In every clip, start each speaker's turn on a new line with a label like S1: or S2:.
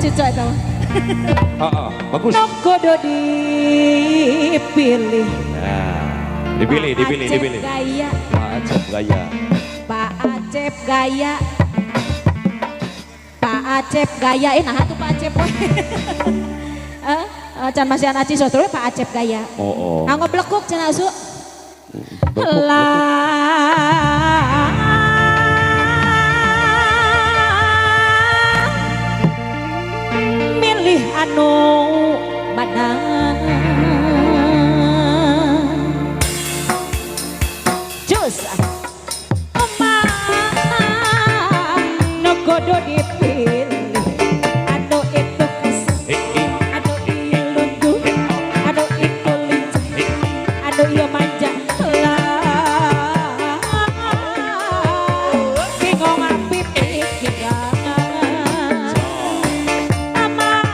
S1: cocok itu.
S2: Bagus.
S1: Nokodo dipilih.
S2: Nah, dipilih.
S1: Gaya.
S2: Pak Acep gaya.
S1: Pak Acep gaya. Pak Acep gaya. Nah itu Pak Acep. Can masih anak Aci sotro Pak Acep gaya.
S2: Oh.
S1: Anggo blekuk cenah Su. Lah. Milih anu badan. Jus. No kodo dipilih. Anu itu kasih. Anu iya lundu. Anu itu lincah. Anu iya manja. Lah. Bingung api pikiran. Aman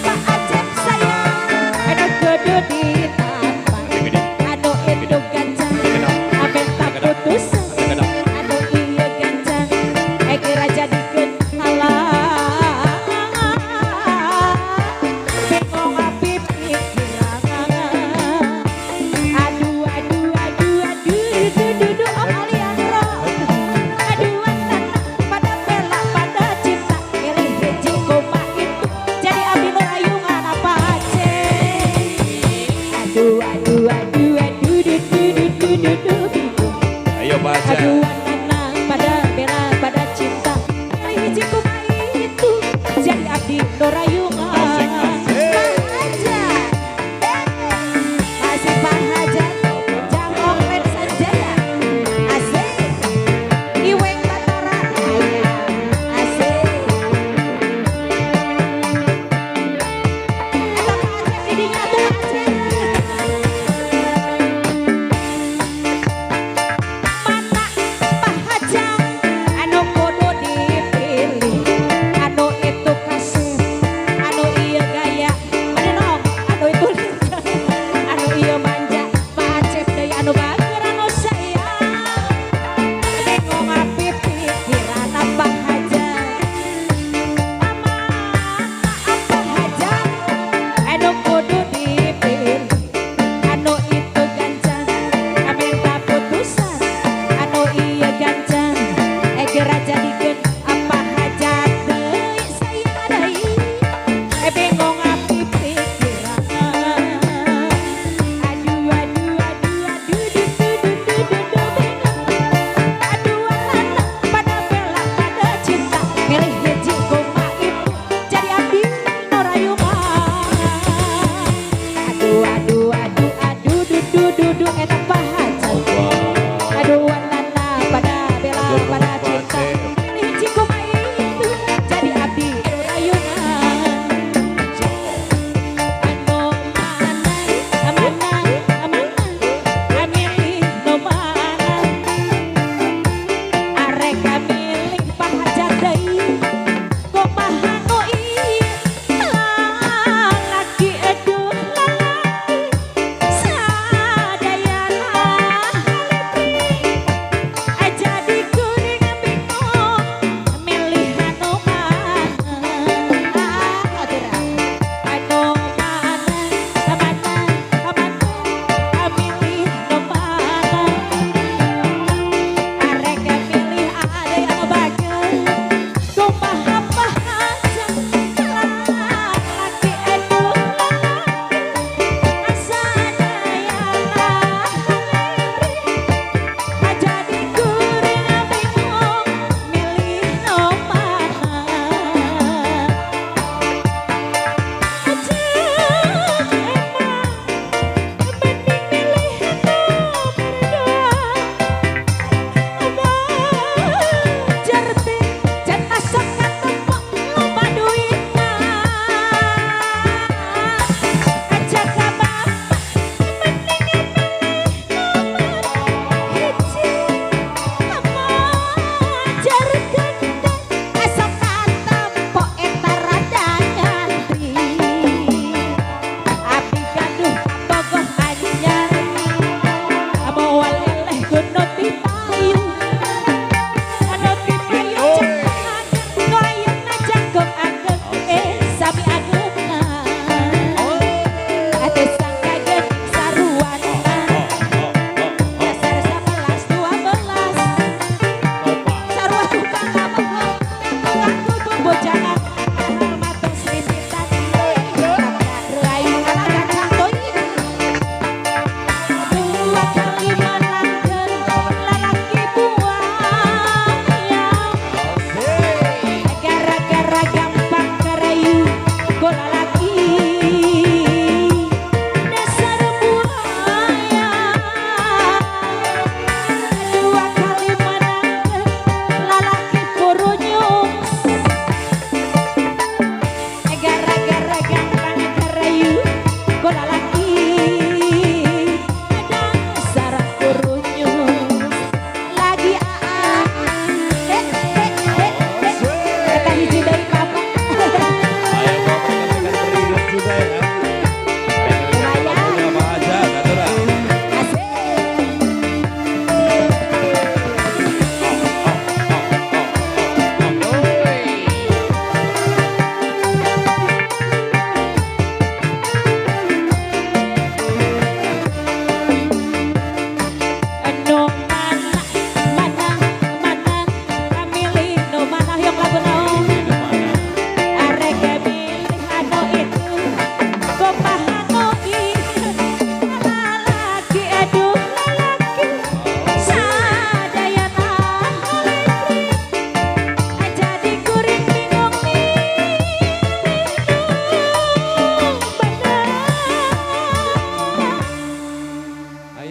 S1: Pak Acep sayang. Anu kodo ditampar. Anu itu gancang. Aben tak putus. Anu iya gancang. Kira jadikeun halang. Bingung api pikiran. Aduh oh aliaro. Aduan tanah pada bela pada cinta. Milih hiji koma itu jadi abdi nu rayungan apa Aceh. Aduh.
S2: Ayo baca.
S1: Aduan tanah pada bela pada cinta. Milih hiji koma itu jadi abdi nu rayungan.
S2: Asik.
S1: Masih Pak Hajat, Jamong Pen Sanjaya, asik. Iweng Batora, asik. Eta Pak Acep didinya tuh Acep. Mana Pak Hajat, anu kudu dipilih, anu itu kasih, anu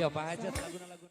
S2: Ayo Pak Hajat lagu-lagu.